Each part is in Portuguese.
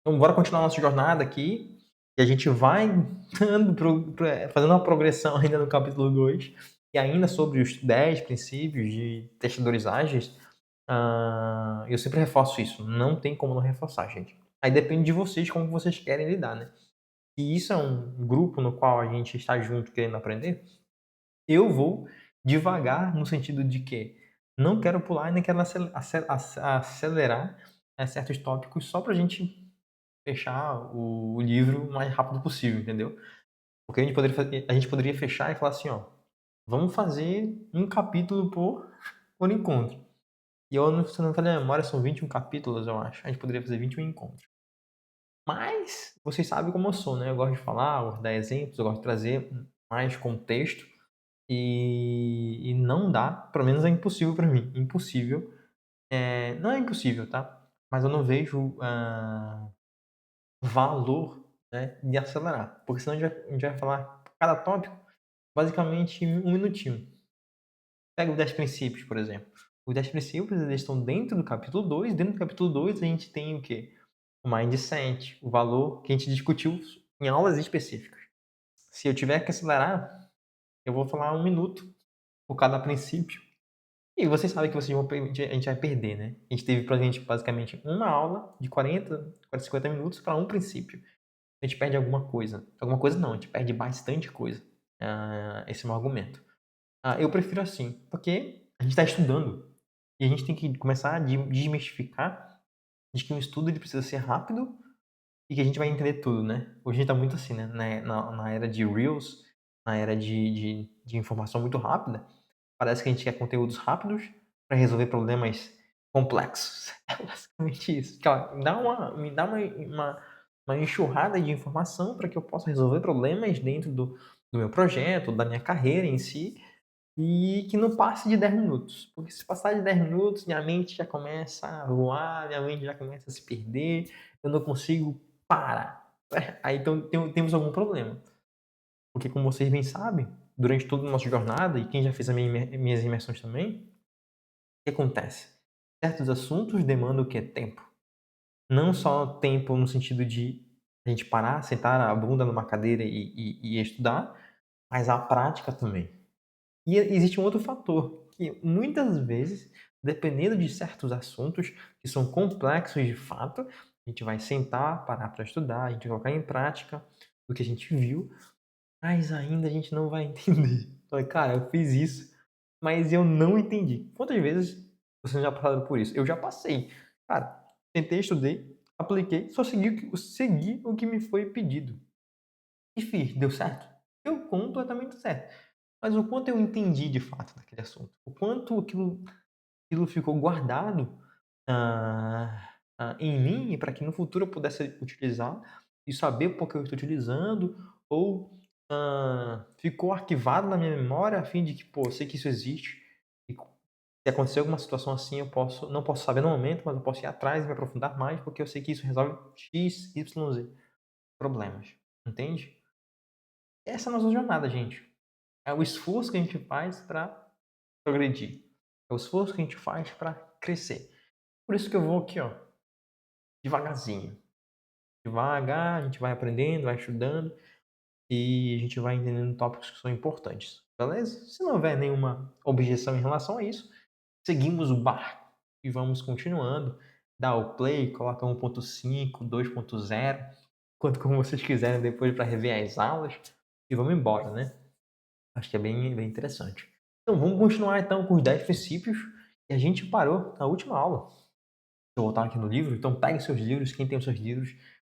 Então bora continuar nossa jornada aqui, e a gente vai dando fazendo uma progressão ainda no capítulo 2 e ainda sobre os 10 princípios de testadores ágeis. Eu sempre reforço isso, não tem como não reforçar, gente. Aí depende de vocês como vocês querem lidar, né. Se isso é um grupo no qual a gente está junto querendo aprender, eu vou devagar no sentido de que não quero pular e nem quero acelerar, certos tópicos só pra gente fechar o livro o mais rápido possível, entendeu? Porque a gente poderia fechar e falar assim, ó, vamos fazer um capítulo por encontro. E eu não, se não me falha a memória, são 21 capítulos, eu acho. A gente poderia fazer 21 encontros. Mas vocês sabem como eu sou, né? Eu gosto de falar, eu gosto de dar exemplos, eu gosto de trazer mais contexto. E não dá, pelo menos é impossível pra mim. Impossível. Não é impossível, tá? Mas eu não vejo valor, né, de acelerar. Porque senão a gente vai falar cada tópico basicamente em 1 minutinho. Pega os 10 princípios, por exemplo. Os 10 princípios, eles estão dentro do capítulo 2. Dentro do capítulo 2 a gente tem o quê? O mindset, o valor que a gente discutiu em aulas específicas. Se eu tiver que acelerar, eu vou falar 1 minuto por cada princípio. E vocês sabem que vocês vão a gente vai perder, né. A gente teve pra gente basicamente uma aula de 50 minutos para um princípio. A gente perde alguma coisa. Alguma coisa não, a gente perde bastante coisa. Esse é o meu argumento. Eu prefiro assim, porque a gente está estudando e a gente tem que começar a desmistificar de que o estudo ele precisa ser rápido e que a gente vai entender tudo, né. Hoje a gente tá muito assim, né, na era de reels, na era de informação muito rápida. Parece que a gente quer conteúdos rápidos para resolver problemas complexos. É basicamente isso. Que, ó, me dá uma enxurrada de informação para que eu possa resolver problemas dentro do meu projeto, da minha carreira em si, e que não passe de 10 minutos. Porque se passar de 10 minutos, minha mente já começa a voar, minha mente já começa a se perder, eu não consigo parar. Aí então temos algum problema. Porque como vocês bem sabem, durante toda a nossa jornada, e quem já fez minhas imersões também, o que acontece? Certos assuntos demandam o quê? Tempo. Não só tempo no sentido de a gente parar, sentar a bunda numa cadeira e estudar, mas a prática também. E existe um outro fator, que muitas vezes, dependendo de certos assuntos que são complexos de fato, a gente vai sentar, parar para estudar, a gente vai colocar em prática o que a gente viu, mas ainda a gente não vai entender. Falei: "Cara, eu fiz isso, mas eu não entendi". Quantas vezes vocês já passaram por isso? Eu já passei. Cara, tentei, estudei, apliquei, só segui o que me foi pedido. E fiz, deu certo? Deu completamente certo. Mas o quanto eu entendi de fato daquele assunto? O quanto aquilo ficou guardado, em mim para que no futuro eu pudesse utilizar e saber por que eu estou utilizando, ou ficou arquivado na minha memória a fim de que, pô, eu sei que isso existe e se acontecer alguma situação assim eu não posso saber no momento, mas eu posso ir atrás e me aprofundar mais, porque eu sei que isso resolve X, Y, Z problemas, entende? Essa é a nossa jornada, gente. É o esforço que a gente faz para progredir. É o esforço que a gente faz para crescer. Por isso que eu vou aqui, ó, devagarzinho. Devagar, a gente vai aprendendo, vai estudando e a gente vai entendendo tópicos que são importantes, beleza? Se não houver nenhuma objeção em relação a isso, seguimos o barco e vamos continuando. Dá o play, coloca 1.5, 2.0, quanto como vocês quiserem depois para rever as aulas e vamos embora, né? Acho que é bem interessante. Então vamos continuar então com os 10 princípios e a gente parou na última aula. Deixa eu voltar aqui no livro, então pegue seus livros, quem tem os seus livros,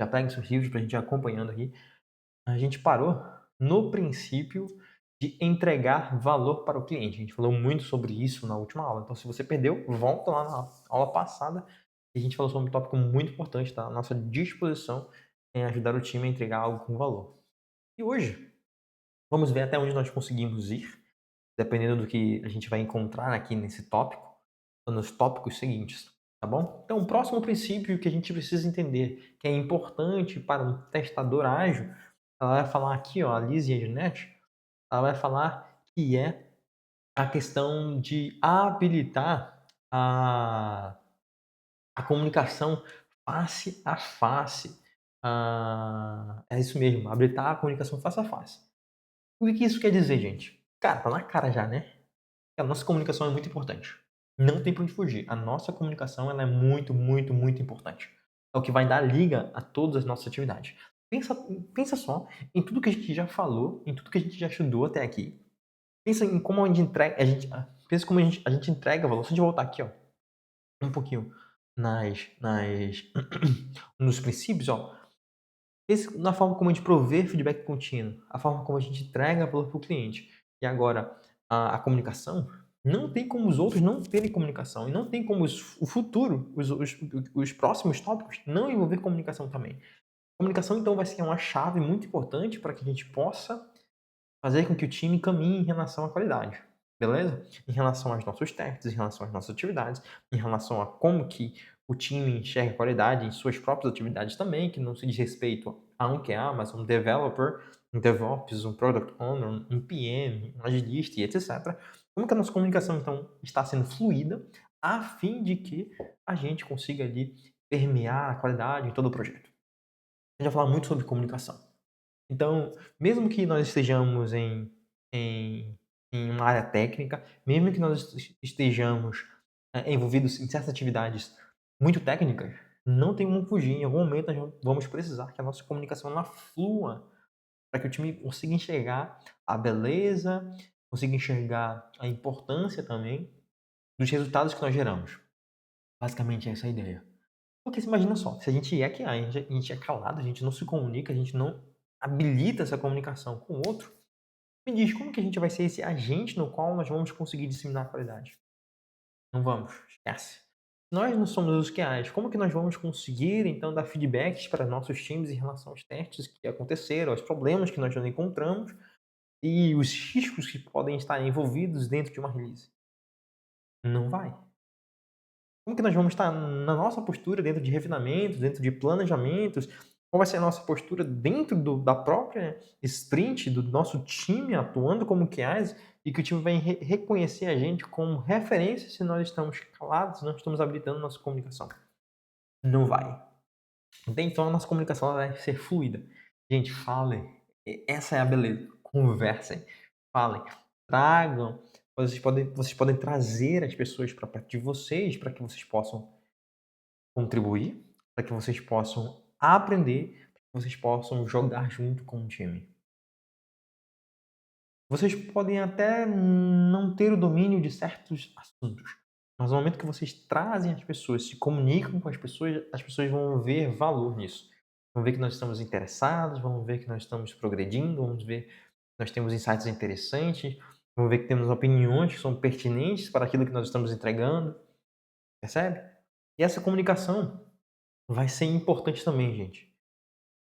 já pegue seus livros para a gente ir acompanhando aqui. A gente parou no princípio de entregar valor para o cliente. A gente falou muito sobre isso na última aula. Então, se você perdeu, volta lá na aula passada e a gente falou sobre um tópico muito importante, tá? A nossa disposição em ajudar o time a entregar algo com valor. E hoje, vamos ver até onde nós conseguimos ir, dependendo do que a gente vai encontrar aqui nesse tópico, ou nos tópicos seguintes, tá bom? Então, o próximo princípio que a gente precisa entender, que é importante para um testador ágil, ela vai falar aqui, ó, a Liz e a Janete, ela vai falar que é a questão de habilitar a comunicação face a face. É isso mesmo, habilitar a comunicação face a face. O que que isso quer dizer, gente? Cara, tá na cara já, né? Que a nossa comunicação é muito importante. Não tem pra onde fugir. A nossa comunicação, ela é muito, muito, muito importante. É o que vai dar liga a todas as nossas atividades. Pensa, pensa só em tudo que a gente já falou, em tudo que a gente já estudou até aqui. Pensa em como a gente entrega, pensa como a gente entrega valor. Se a gente voltar aqui, ó, um pouquinho nos princípios, ó, na forma como a gente prover feedback contínuo, a forma como a gente entrega valor para o cliente. E agora, a comunicação, não tem como os outros não terem comunicação. E não tem como o futuro, os próximos tópicos, não envolver comunicação também. Comunicação, então, vai ser uma chave muito importante para que a gente possa fazer com que o time caminhe em relação à qualidade, beleza? Em relação aos nossos testes, em relação às nossas atividades, em relação a como que o time enxerga a qualidade em suas próprias atividades também, que não se diz respeito a um QA, mas um developer, um DevOps, um Product Owner, um PM, um agilista e etc. Como que a nossa comunicação, então, está sendo fluida a fim de que a gente consiga ali permear a qualidade em todo o projeto. A gente vai falar muito sobre comunicação. Então, mesmo que nós estejamos em, em uma área técnica, mesmo que nós estejamos envolvidos em certas atividades muito técnicas, não tem como fugir. Em algum momento nós vamos precisar que a nossa comunicação ela flua para que o time consiga enxergar a beleza, consiga enxergar a importância também dos resultados que nós geramos. Basicamente, essa é a ideia. Porque você imagina só, se a gente é QA, a gente é calado, a gente não se comunica, a gente não habilita essa comunicação com o outro, me diz como que a gente vai ser esse agente no qual nós vamos conseguir disseminar a qualidade? Não vamos, esquece. Nós não somos os QAs, como que nós vamos conseguir então dar feedbacks para nossos times em relação aos testes que aconteceram, aos problemas que nós já encontramos e os riscos que podem estar envolvidos dentro de uma release? Não vai. Como que nós vamos estar na nossa postura dentro de refinamentos, dentro de planejamentos? Qual vai ser a nossa postura dentro da própria sprint, do nosso time atuando como QAs e que o time vai reconhecer a gente como referência se nós estamos calados, não estamos habilitando nossa comunicação? Não vai. Então a nossa comunicação ela vai ser fluida. Gente, falem. Essa é a beleza. Conversem. Falem. Tragam. Vocês podem trazer as pessoas para perto de vocês para que vocês possam contribuir, para que vocês possam aprender, para que vocês possam jogar junto com o time. Vocês podem até não ter o domínio de certos assuntos, mas no momento que vocês trazem as pessoas, se comunicam com as pessoas vão ver valor nisso. Vão ver que nós estamos interessados, vão ver que nós estamos progredindo, vão ver que nós temos insights interessantes, vão ver que temos opiniões que são pertinentes para aquilo que nós estamos entregando, percebe? E essa comunicação vai ser importante também, gente,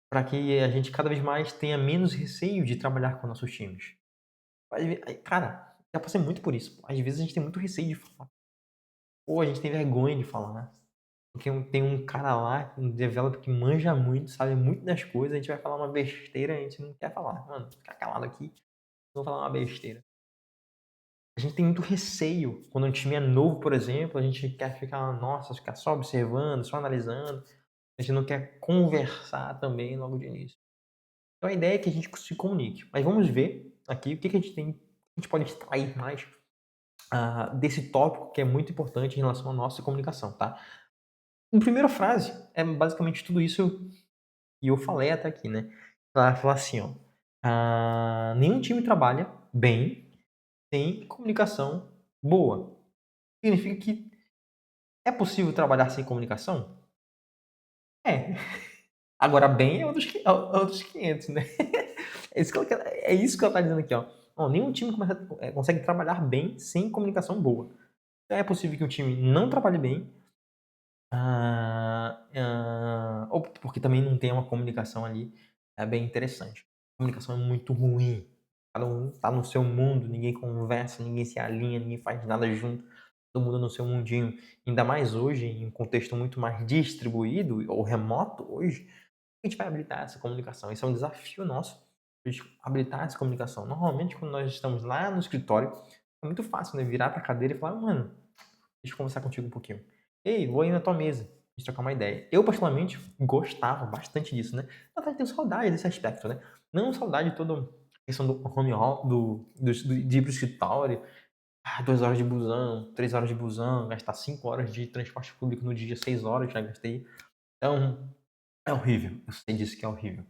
para que a gente cada vez mais tenha menos receio de trabalhar com nossos times. Cara, já passei muito por isso. Às vezes a gente tem muito receio de falar. Ou a gente tem vergonha de falar, né? Porque tem um cara lá, um developer que manja muito, sabe muito das coisas, a gente vai falar uma besteira, a gente não quer falar. Mano, ficar calado aqui, não falar uma besteira. A gente tem muito receio. Quando um time é novo, por exemplo, a gente quer ficar, nossa, ficar só observando, só analisando. A gente não quer conversar também logo de início. Então a ideia é que a gente se comunique. Mas vamos ver aqui o que a gente tem, a gente pode extrair mais desse tópico que é muito importante em relação à nossa comunicação, tá? A primeira frase é basicamente tudo isso que eu falei até aqui, né? Ela fala assim, ó. Nenhum time trabalha bem sem comunicação boa. Significa que é possível trabalhar sem comunicação? É. Agora, bem é outros 500, né? É isso que ela tá dizendo aqui, ó. Ó, nenhum time consegue trabalhar bem sem comunicação boa. Então é possível que o time não trabalhe bem, ou porque também não tem uma comunicação ali bem interessante. A comunicação é muito ruim. Cada um tá no seu mundo, ninguém conversa, ninguém se alinha, ninguém faz nada junto, todo mundo no seu mundinho. Ainda mais hoje, em um contexto muito mais distribuído ou remoto hoje, a gente vai habilitar essa comunicação. Esse é um desafio nosso, a gente habilitar essa comunicação. Normalmente, quando nós estamos lá no escritório, é muito fácil, né? Virar pra cadeira e falar, mano, deixa eu conversar contigo um pouquinho. Ei, vou aí na tua mesa. gente trocar uma ideia. Eu, particularmente, gostava bastante disso, né? Na verdade, tenho saudade desse aspecto, né? Não saudade de toda a questão do home office, de ir pro escritório, 2 horas de busão, 3 horas de busão, gastar 5 horas de transporte público no dia, 6 horas já gastei. Então, é horrível. Eu sei disso que é horrível.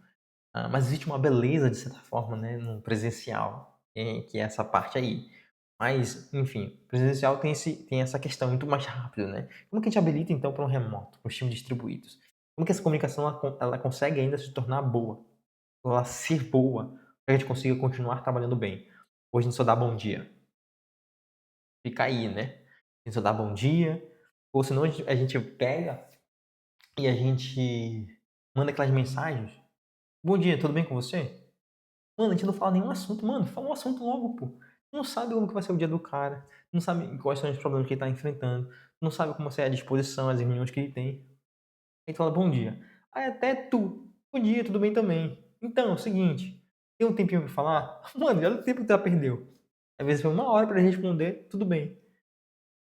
Mas existe uma beleza, de certa forma, né, no presencial, que é essa parte aí. Mas, enfim, presencial tem essa questão muito mais rápido, né? Como que a gente habilita, então, para um remoto, para os times distribuídos? Como que essa comunicação ela consegue ainda se tornar boa? Ou ela ser boa, para que a gente consiga continuar trabalhando bem? Hoje a gente só dá bom dia. Fica aí, né? A gente só dá bom dia, ou senão a gente pega e a gente manda aquelas mensagens. Bom dia, tudo bem com você? Mano, a gente não fala nenhum assunto. Mano, fala um assunto logo, pô. Não sabe como que vai ser o dia do cara. Não sabe quais são os problemas que ele tá enfrentando. Não sabe como vai ser a disposição, as reuniões que ele tem. Aí tu fala, bom dia. Aí até tu. Bom dia, tudo bem também. Então, é o seguinte. Tem um tempinho pra falar? Mano, olha o tempo que tu já perdeu. Às vezes foi 1 hora pra ele responder, tudo bem.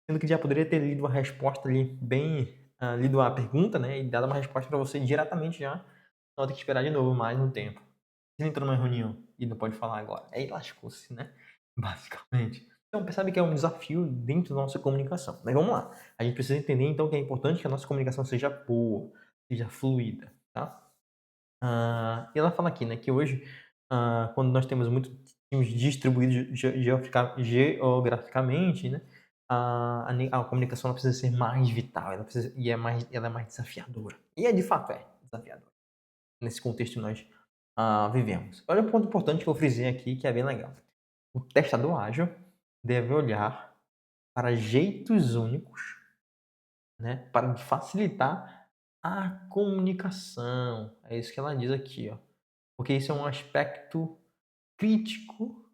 Sendo que já poderia ter lido uma resposta ali bem... lido a pergunta, né? E dado uma resposta pra você diretamente já. Não tem que esperar de novo mais um tempo. Se ele entrou numa reunião e não pode falar agora, aí lascou-se, né? Basicamente. Então, percebe que é um desafio dentro da nossa comunicação. Mas vamos lá. A gente precisa entender, então, que é importante que a nossa comunicação seja boa, seja fluida, tá? E ela fala aqui, né, que hoje, quando nós temos muitos times distribuídos geograficamente, né, a comunicação ela precisa ser mais vital, ela é mais desafiadora. E de fato desafiadora. Nesse contexto que nós vivemos. Olha um ponto importante que eu frisei aqui, que é bem legal. O testador ágil deve olhar para jeitos únicos, né, para facilitar a comunicação. É isso que ela diz aqui, ó. Porque isso é um aspecto crítico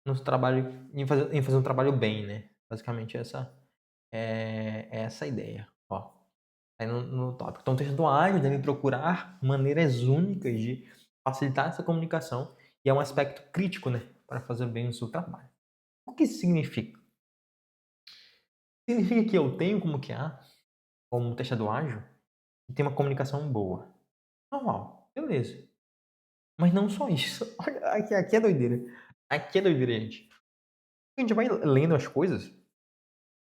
no trabalho, em fazer um trabalho bem, né? Basicamente essa a ideia, ó. Aí no tópico. Então, o testador ágil deve procurar maneiras únicas de facilitar essa comunicação e é um aspecto crítico, né, para fazer bem o seu trabalho. O que isso significa? Significa que eu tenho como QA, como testador ágil, que tem uma comunicação boa. Normal, beleza. Mas não só isso. Olha, aqui é doideira. Aqui é doideira, gente. A gente vai lendo as coisas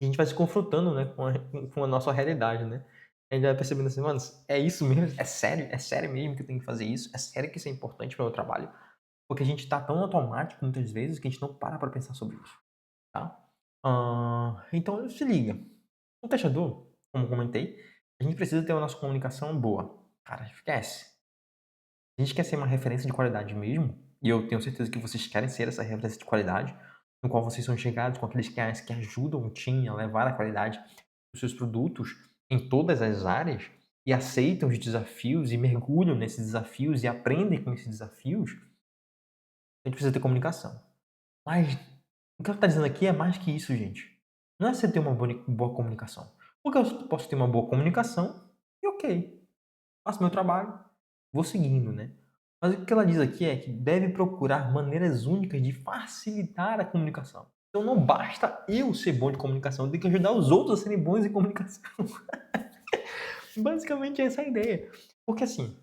e a gente vai se confrontando, né, com a nossa realidade, né? A gente vai percebendo assim, mano, é isso mesmo? É sério? É sério mesmo que eu tenho que fazer isso? É sério que isso é importante para o meu trabalho? Porque a gente tá tão automático muitas vezes que a gente não para pra pensar sobre isso, tá? Então se liga. O testador, como eu comentei, a gente precisa ter a nossa comunicação boa. Cara, esquece. A gente quer ser uma referência de qualidade mesmo, e eu tenho certeza que vocês querem ser essa referência de qualidade, no qual vocês são enxergados com aqueles que ajudam o time a levar a qualidade dos seus produtos em todas as áreas e aceitam os desafios e mergulham nesses desafios e aprendem com esses desafios. A gente precisa ter comunicação. Mas o que ela está dizendo aqui é mais que isso, gente. Não é você ter uma boa comunicação. Porque eu posso ter uma boa comunicação e ok, faço meu trabalho, vou seguindo, né? Mas o que ela diz aqui é que deve procurar maneiras únicas de facilitar a comunicação. Então não basta eu ser bom de comunicação, eu tenho que ajudar os outros a serem bons em comunicação. Basicamente essa é a ideia. Porque assim,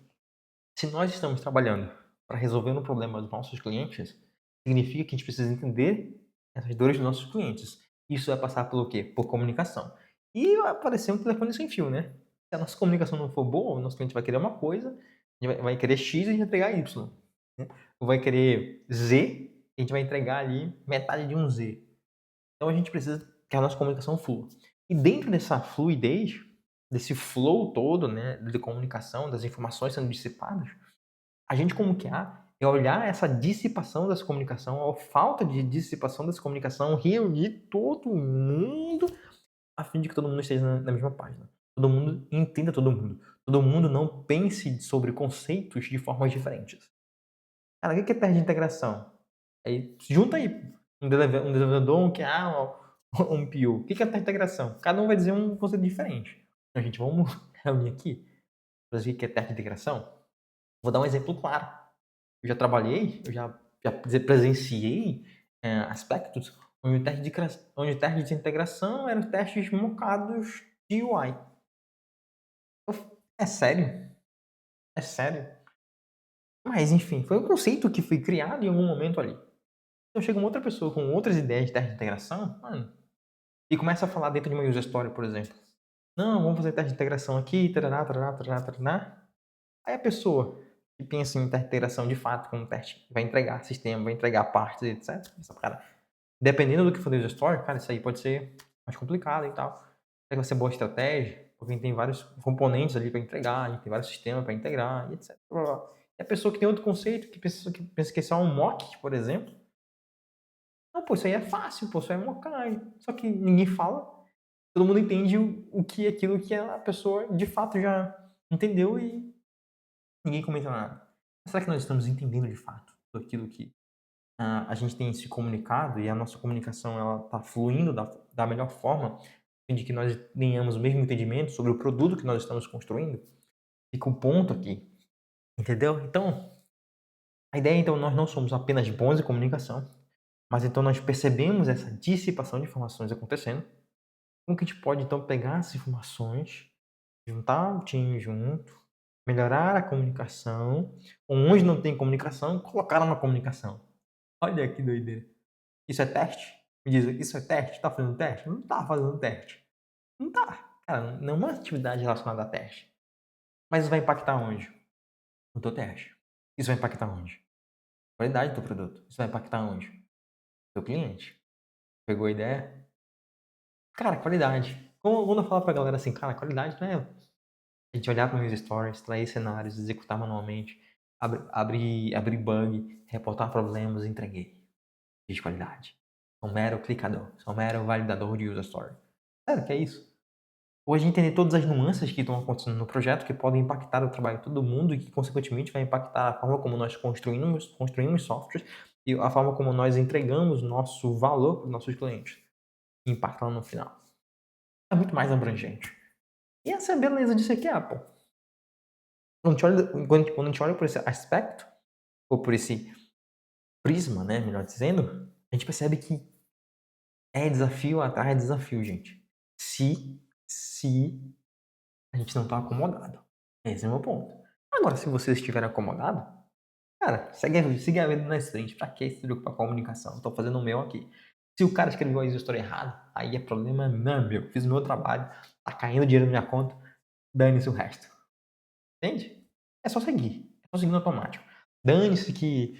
se nós estamos trabalhando para resolver um problema dos nossos clientes, significa que a gente precisa entender essas dores dos nossos clientes. Isso vai passar pelo quê? Por comunicação. E vai aparecer um telefone sem fio, né? Se a nossa comunicação não for boa, o nosso cliente vai querer uma coisa, a gente vai querer X e a gente vai entregar Y. Né? Ou vai querer Z e a gente vai entregar ali metade de um Z. Então a gente precisa que a nossa comunicação flua. E dentro dessa fluidez, desse flow todo, né, de comunicação, das informações sendo dissipadas, a gente como QA é olhar essa dissipação dessa comunicação, a falta de dissipação dessa comunicação, reunir todo mundo a fim de que todo mundo esteja na mesma página. Todo mundo entenda todo mundo. Todo mundo não pense sobre conceitos de formas diferentes. Cara, o que é teste de integração? Aí, junta aí um desenvolvedor, um QA, um PO. O que é teste de integração? Cada um vai dizer um conceito diferente. Então, gente, vamos reunir aqui para dizer o que é teste de integração? Vou dar um exemplo claro. Eu já trabalhei, eu já presenciei aspectos onde o teste de integração eram testes mocados de UI. É sério? É sério? Mas enfim, foi um conceito que foi criado em algum momento ali. Então chega uma outra pessoa com outras ideias de teste de integração, mano, e começa a falar dentro de uma user story, por exemplo. Não, vamos fazer teste de integração aqui, tarará, tarará, tarará, tarará. Aí a pessoa que pensa em teste de integração de fato, como teste, vai entregar sistema, vai entregar partes, etc. Essa cara, dependendo do que for da user story, cara, isso aí pode ser mais complicado e tal. Será que vai ser boa estratégia? Porque tem vários componentes ali para entregar, a gente tem vários sistemas para integrar, e etc. Blá, blá, blá. E a pessoa que tem outro conceito, que pensa que é só um mock, por exemplo, não, pô, isso aí é fácil, pô, isso aí é mockage. Só que ninguém fala, todo mundo entende o que é aquilo que a pessoa de fato já entendeu e ninguém comenta nada. Mas será que nós estamos entendendo de fato tudo aquilo que a gente tem se comunicado e a nossa comunicação ela está fluindo da melhor forma, de que nós tenhamos o mesmo entendimento sobre o produto que nós estamos construindo? Fica o ponto aqui, entendeu? Então, a ideia então nós não somos apenas bons em comunicação, mas então nós percebemos essa dissipação de informações acontecendo. Como que a gente pode então pegar essas informações, juntar o time junto, melhorar a comunicação, onde não tem comunicação, colocar uma comunicação. Olha que doideira. Isso é teste? Me diz, isso é teste? Tá fazendo teste? Não tá fazendo teste. Não tá. Cara, não é uma atividade relacionada a teste. Mas isso vai impactar onde? No teu teste. Isso vai impactar onde? Qualidade do teu produto. Isso vai impactar onde? Teu cliente. Pegou a ideia? Cara, qualidade. Quando eu falo pra galera assim, cara, qualidade não é a gente olhar para meus stories, extrair cenários, executar manualmente, abrir bug, reportar problemas, entreguei. De qualidade. Sou um mero clicador, sou um mero validador de user story. Sério que é isso? Hoje entender todas as nuances que estão acontecendo no projeto, que podem impactar o trabalho de todo mundo e que, consequentemente, vai impactar a forma como nós construímos softwares e a forma como nós entregamos nosso valor para os nossos clientes. E impacta lá no final. É muito mais abrangente. E essa é a beleza disso aqui, Apple. Quando a gente olha por esse aspecto, ou por esse prisma, né, melhor dizendo, a gente percebe que é desafio atrás de desafio, gente. Se a gente não tá acomodado. Esse é o meu ponto. Agora, se você estiver acomodado, cara, segue a vida na frente. Pra que se preocupar com a comunicação? Tô fazendo o meu aqui. Se o cara escreveu a história errada, aí é problema não meu. Fiz o meu trabalho, tá caindo dinheiro na minha conta, dane-se o resto. Entende? É só seguir. É só seguir no automático. Dane-se que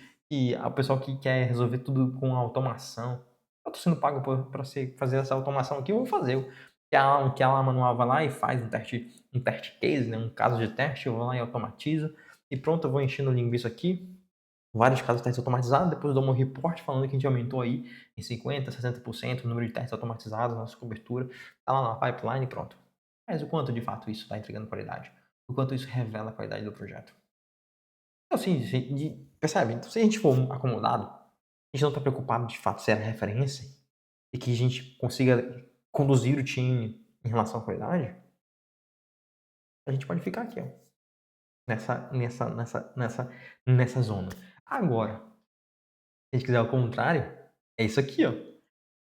o pessoal que quer resolver tudo com automação. Eu tô sendo pago pra você fazer essa automação aqui, eu vou fazer. Que a manual vai lá e faz um teste case, né? Um caso de teste, eu vou lá e automatizo. E pronto, eu vou enchendo linguiça aqui. Vários casos de testes automatizados. Depois eu dou um report falando que a gente aumentou aí em 50%, 60% o número de testes automatizados, nossa cobertura. Tá lá na pipeline e pronto. Mas o quanto de fato isso está entregando qualidade? O quanto isso revela a qualidade do projeto? Então, assim, percebe? Então, se a gente for acomodado, a gente não está preocupado de fato ser a referência e que a gente consiga conduzir o time em relação à qualidade, a gente pode ficar aqui, ó, nessa zona. Agora, se a gente quiser ao contrário, é isso aqui, ó.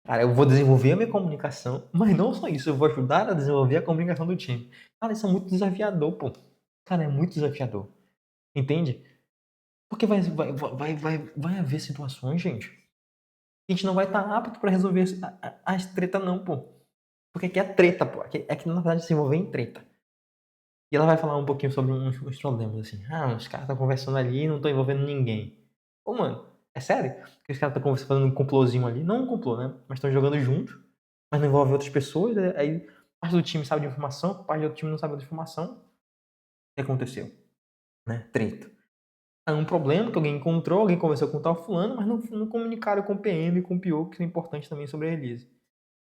Cara, eu vou desenvolver a minha comunicação, mas não só isso, eu vou ajudar a desenvolver a comunicação do time. Cara, isso é muito desafiador, pô. Cara, é muito desafiador. Entende? Porque vai haver situações, gente, que a gente não vai estar apto para resolver as treta não, pô. Porque aqui é treta, pô. Aqui na verdade se envolver em treta. E ela vai falar um pouquinho sobre uns problemas, assim. Ah, os caras estão conversando ali e não estão envolvendo ninguém. Ô, mano, é sério? Que os caras estão fazendo um complôzinho ali. Não um complô, né? Mas estão jogando junto. Mas não envolve outras pessoas. Aí parte do time sabe de informação, parte do outro time não sabe de informação. O que aconteceu? Né? Treta. É um problema que alguém encontrou, alguém conversou com tal fulano, mas não comunicaram com o PM e com o PO, que são importantes também sobre a release.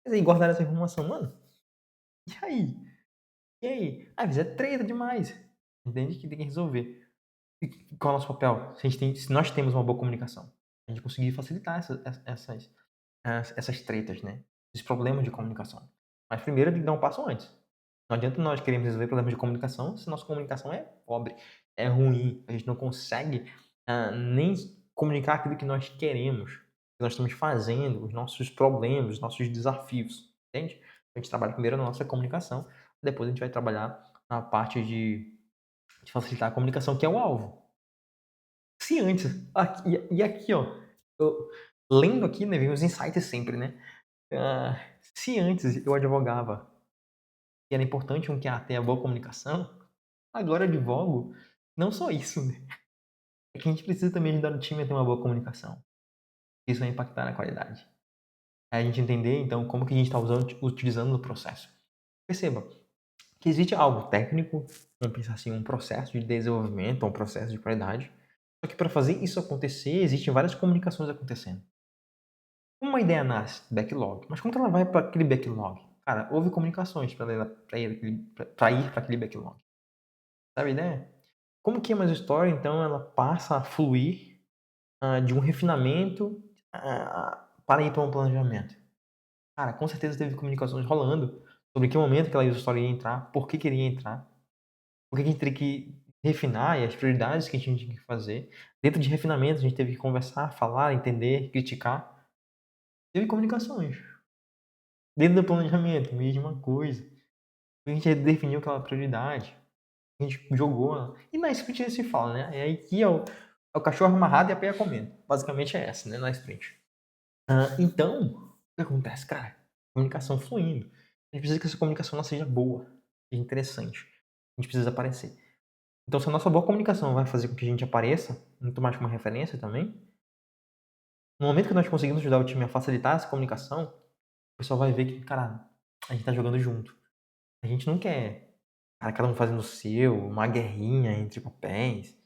Mas aí guardaram essa informação, mano. E aí? E aí? Às vezes é treta demais. Entende? Que tem que resolver. E qual é o nosso papel? Se nós temos uma boa comunicação, a gente conseguir facilitar essas tretas, né? Esses problemas de comunicação. Mas primeiro tem que dar um passo antes. Não adianta nós queremos resolver problemas de comunicação se nossa comunicação é pobre, é ruim, a gente não consegue nem comunicar aquilo que nós queremos, que nós estamos fazendo, os nossos problemas, os nossos desafios, entende? A gente trabalha primeiro na nossa comunicação, depois a gente vai trabalhar na parte de facilitar a comunicação, que é o alvo. Se antes, aqui, ó, eu, lendo aqui, né, vem os insights sempre, né? Ah, se antes eu advogava que era importante um QA ter a boa comunicação, agora eu advogo não só isso, né? É que a gente precisa também ajudar o time a ter uma boa comunicação. Isso vai impactar na qualidade. É a gente entender, então, como que a gente está utilizando no processo. Perceba que existe algo técnico, vamos pensar assim, um processo de desenvolvimento, um processo de qualidade. Só que para fazer isso acontecer, existem várias comunicações acontecendo. Uma ideia nasce, backlog. Mas como que ela vai para aquele backlog? Cara, houve comunicações para ir para aquele backlog. Sabe a ideia? Como que a Mas Story, então, ela passa a fluir de um refinamento para ir para um planejamento? Cara, com certeza teve comunicações rolando sobre que momento aquela user story ia entrar, por que queria entrar, por que a gente teria que refinar e as prioridades que a gente tinha que fazer. Dentro de refinamento, a gente teve que conversar, falar, entender, criticar. Teve comunicações. Dentro do planejamento, mesma coisa. A gente definiu aquela prioridade. A gente jogou. E na sprint se fala, né? E aí que é o cachorro amarrado e a peia comendo. Basicamente é essa, né? Na sprint. Então, o que acontece, cara? Comunicação fluindo. A gente precisa que essa comunicação ela seja boa, seja interessante. A gente precisa aparecer. Então, se a nossa boa comunicação vai fazer com que a gente apareça, muito mais como referência também, no momento que nós conseguimos ajudar o time a facilitar essa comunicação, o pessoal vai ver que, cara, a gente tá jogando junto. A gente não quer, cara, cada um fazendo o seu, uma guerrinha entre papéis,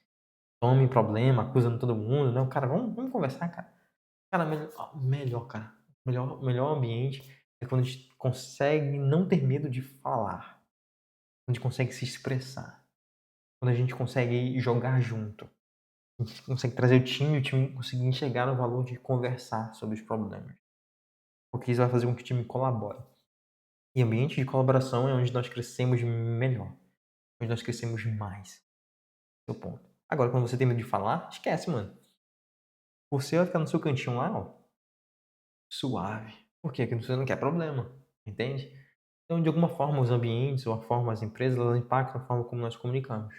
tome problema, acusando todo mundo. Não, cara, vamos conversar, cara. Cara, melhor, cara. Melhor ambiente é quando a gente consegue não ter medo de falar. Quando a gente consegue se expressar. Quando a gente consegue jogar junto. A gente consegue trazer o time conseguir enxergar o valor de conversar sobre os problemas. Porque isso vai fazer com que o time colabore. E ambiente de colaboração é onde nós crescemos melhor. Onde nós crescemos mais. Seu ponto. Agora, quando você tem medo de falar, esquece, mano. Você vai ficar no seu cantinho lá, ó, suave. Por quê? Porque você não quer problema. Entende? Então, de alguma forma, os ambientes ou a forma, as empresas, elas impactam a forma como nós comunicamos.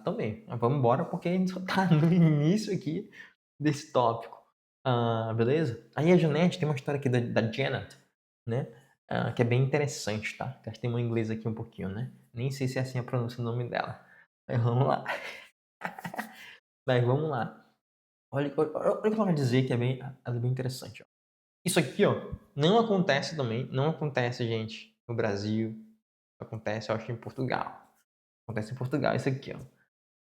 Também. Vamos embora porque a gente só tá no início aqui desse tópico. Beleza? Aí a Janete, tem uma história aqui da Janet, né? Que é bem interessante, tá? Gastei meu inglês aqui um pouquinho, né? Nem sei se é assim a pronúncia do nome dela. Mas vamos lá. Mas vamos lá. Olha o que ela vai dizer que ela é bem interessante, ó. Isso aqui, ó, não acontece também, não acontece, gente, no Brasil. Acontece, eu acho, em Portugal. Acontece em Portugal isso aqui, ó.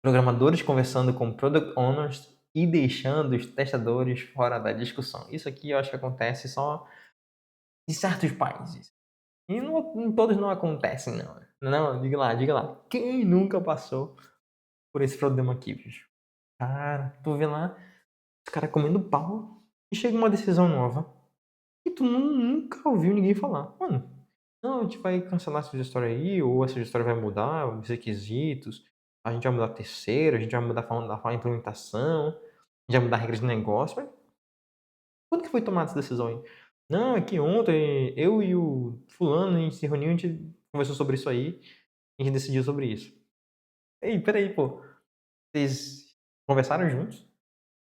Programadores conversando com Product Owners e deixando os testadores fora da discussão. Isso aqui eu acho que acontece só em certos países. E em todos não acontece, não. Não, diga lá, diga lá. Quem nunca passou por esse problema aqui, bicho? Cara, tu vê lá, os caras comendo pau e chega uma decisão nova e tu nunca ouviu ninguém falar. Mano, não, a gente vai cancelar essa história aí, ou essa história vai mudar os requisitos, a gente vai mudar terceiro, a gente vai mudar a implementação, a gente vai mudar regras de negócio. Mas quando que foi tomada essa decisão aí? Não, é que ontem eu e o fulano, a gente se reuniu, a gente conversou sobre isso aí, e a gente decidiu sobre isso. Ei, peraí, pô. Vocês conversaram juntos,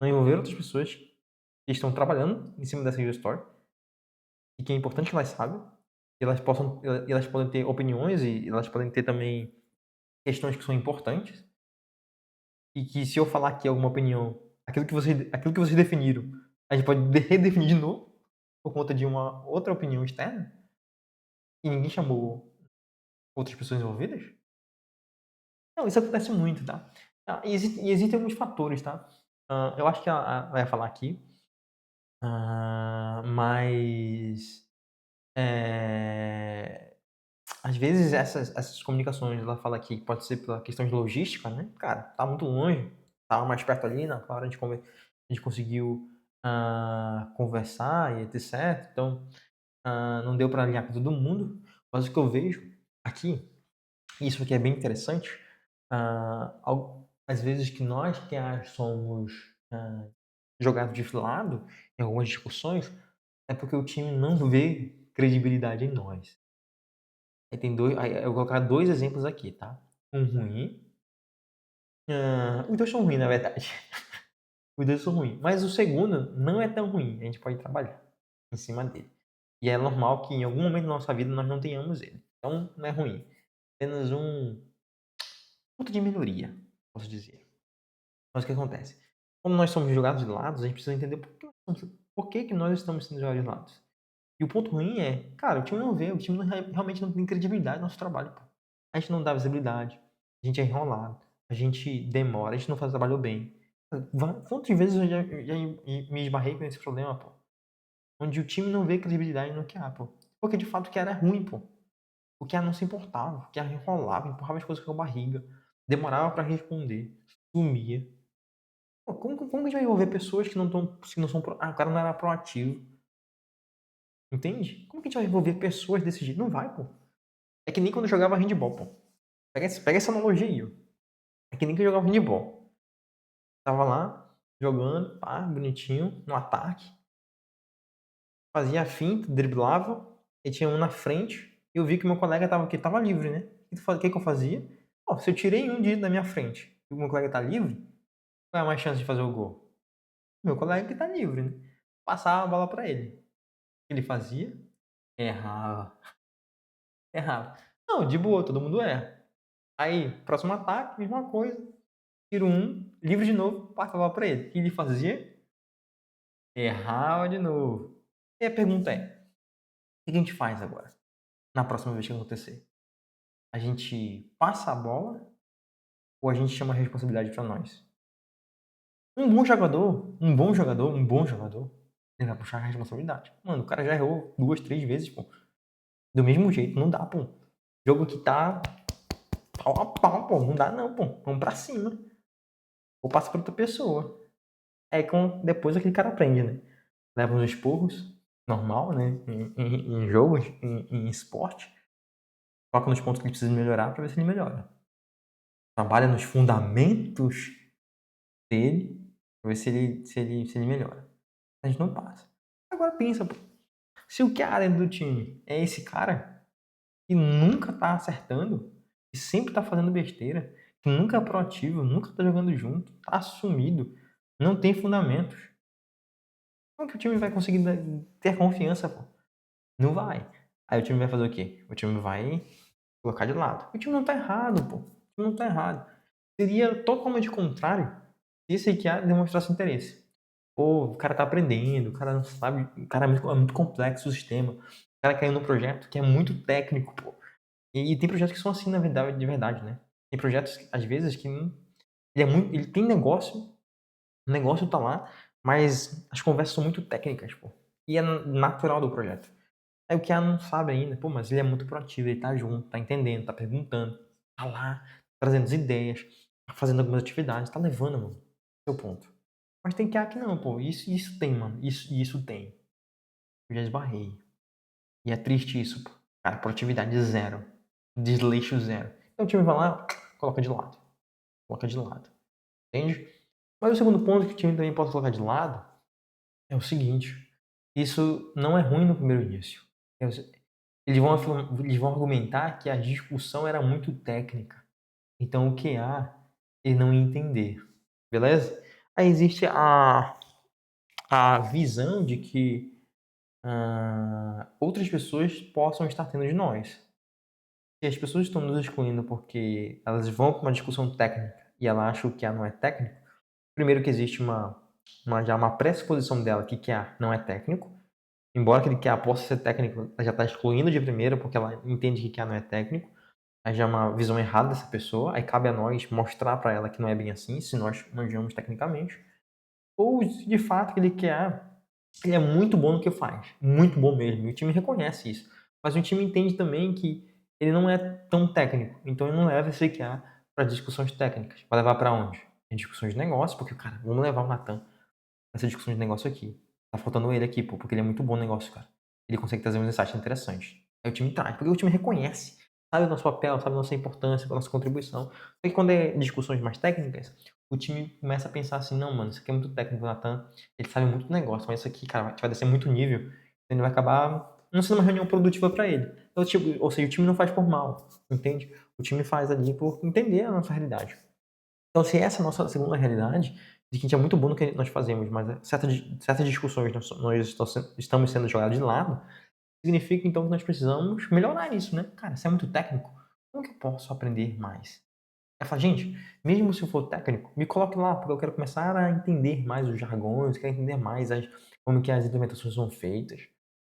não envolveram outras pessoas que estão trabalhando em cima dessa user story, e que é importante que elas saibam, elas podem ter opiniões e elas podem ter também questões que são importantes, e que se eu falar aqui alguma opinião, aquilo que vocês definiram, a gente pode redefinir de novo por conta de uma outra opinião externa, e ninguém chamou outras pessoas envolvidas? Não, isso acontece muito, tá? E existem alguns fatores, tá? Eu acho que ela vai falar aqui, mas é, às vezes essas comunicações, ela fala aqui que pode ser pela questão de logística, né? Cara, tá muito longe, tava mais perto ali, na hora a gente conseguiu conversar e etc. Então, não deu para alinhar com todo mundo. Mas o que eu vejo aqui, isso aqui é bem interessante, às vezes que nós que somos jogados de lado em algumas discussões, é porque o time não vê credibilidade em nós. Aí tem dois, aí eu vou colocar 2 exemplos aqui, tá? Um ruim. Os 2 são ruins, na verdade. Os 2 são ruins. Mas o segundo não é tão ruim. A gente pode trabalhar em cima dele. E é normal que em algum momento da nossa vida nós não tenhamos ele. Então não é ruim. Apenas um ponto de melhoria, posso dizer. Mas o que acontece? Quando nós somos jogados de lado, a gente precisa entender por que que nós estamos sendo jogados de lado. E o ponto ruim é, cara, o time não vê, o time realmente não tem credibilidade no nosso trabalho, pô. A gente não dá visibilidade, a gente é enrolado, a gente demora, a gente não faz o trabalho bem. Quantas vezes eu já me esbarrei com esse problema, pô? Onde o time não vê credibilidade no QA, pô. Porque de fato o QA era ruim, pô. O QA não se importava, o QA enrolava, empurrava as coisas com a barriga, demorava pra responder, sumia. Pô, como que a gente vai envolver pessoas que não são o cara não era proativo, entende? Como que a gente vai envolver pessoas desse jeito? Não vai, pô. É que nem quando eu jogava handball, pô. Pega essa analogia aí, ó. É que nem que eu jogava handball. Tava lá, jogando, pá, bonitinho, no ataque. Fazia a finta, driblava, e tinha um na frente, e eu vi que meu colega tava livre, né? O que eu fazia? Ó, se eu tirei um da minha frente e o meu colega tá livre, qual é a mais chance de fazer o gol? Meu colega que tá livre, né? Passava a bola pra ele. O que ele fazia? Errava. Errava. Não, de boa, todo mundo erra. Aí, próximo ataque, mesma coisa. Tiro um, livre de novo, passa a bola pra ele. O que ele fazia? Errava de novo. E a pergunta é: o que a gente faz agora? Na próxima vez que acontecer? A gente passa a bola ou a gente chama a responsabilidade pra nós? Um bom jogador, ele vai puxar a responsabilidade. Mano, o cara já errou 2, 3 vezes, pô. Do mesmo jeito, não dá, pô. Jogo que tá pau a pau, pô. Não dá não, pô. Vamos pra cima. Ou passa pra outra pessoa. Aí depois aquele cara aprende, né? Leva uns esporros, normal, né? Em jogos, em esporte. Foca nos pontos que ele precisa melhorar pra ver se ele melhora. Trabalha nos fundamentos dele pra ver se ele melhora. A gente não passa. Agora pensa, pô. Se o cara do time é esse cara que nunca tá acertando, que sempre tá fazendo besteira, que nunca é proativo, nunca tá jogando junto, tá sumido, não tem fundamentos. Como que o time vai conseguir ter confiança, pô? Não vai. Aí o time vai fazer o quê? O time vai colocar de lado. O time não tá errado, pô. O time não tá errado. Seria totalmente contrário se esse QA demonstrasse interesse. Pô, o cara tá aprendendo, o cara não sabe, o cara é muito complexo o sistema. O cara caiu num projeto que é muito técnico, pô. E tem projetos que são assim, na verdade, de verdade, né? Tem projetos, às vezes, que ele tem negócio, o negócio tá lá, mas as conversas são muito técnicas, pô. E é natural do projeto. Aí o QA não sabe ainda, pô, mas ele é muito proativo, ele tá junto, tá entendendo, tá perguntando, tá lá, trazendo as ideias, tá fazendo algumas atividades, tá levando, mano, seu ponto. Mas tem QA que não, pô, isso tem, mano, isso tem. Eu já esbarrei. E é triste isso, pô. Cara, produtividade zero, desleixo zero. Então o time vai lá, coloca de lado, coloca de lado, entende? Mas o segundo ponto que o time também pode colocar de lado é o seguinte: isso não é ruim no primeiro início. Eles vão argumentar que a discussão era muito técnica. Então o QA ele não ia entender. Beleza? Aí existe a visão de que outras pessoas possam estar tendo de nós. Se as pessoas estão nos excluindo porque elas vão para uma discussão técnica e ela acha que o QA não é técnico, primeiro que existe já uma pressuposição dela que QA não é técnico. Embora aquele QA possa ser técnico, ela já está excluindo de primeira porque ela entende que QA não é técnico. Aí já é uma visão errada dessa pessoa. Aí cabe a nós mostrar para ela que não é bem assim, se nós manjamos tecnicamente. Ou se de fato aquele QA ele é muito bom no que faz. Muito bom mesmo. E o time reconhece isso. Mas o time entende também que ele não é tão técnico. Então ele não leva esse QA para discussões técnicas. Vai levar para onde? Em discussões de negócio, porque, cara, vamos levar o Natan essa discussão de negócio aqui. Tá faltando ele aqui, pô, porque ele é muito bom no negócio, cara. Ele consegue trazer uns insights interessantes. Aí o time traz, porque o time reconhece, sabe o nosso papel, sabe a nossa importância, a nossa contribuição. Só que quando é discussões mais técnicas, o time começa a pensar assim, não, mano, isso aqui é muito técnico, o Natan, ele sabe muito do negócio, mas isso aqui, cara, a gente vai descer muito nível, então ele vai acabar não sendo uma reunião produtiva para ele. Então, tipo, ou seja, o time não faz por mal, entende? O time faz ali por entender a nossa realidade. Então, se essa é a nossa segunda realidade, de que a gente é muito bom no que nós fazemos, mas certas discussões nós estamos sendo jogados de lado, significa então que nós precisamos melhorar isso, né? Cara, isso é muito técnico. Como que eu posso aprender mais? Ela fala, gente, mesmo se eu for técnico, me coloque lá, porque eu quero começar a entender mais os jargões, quero entender mais como que as implementações são feitas.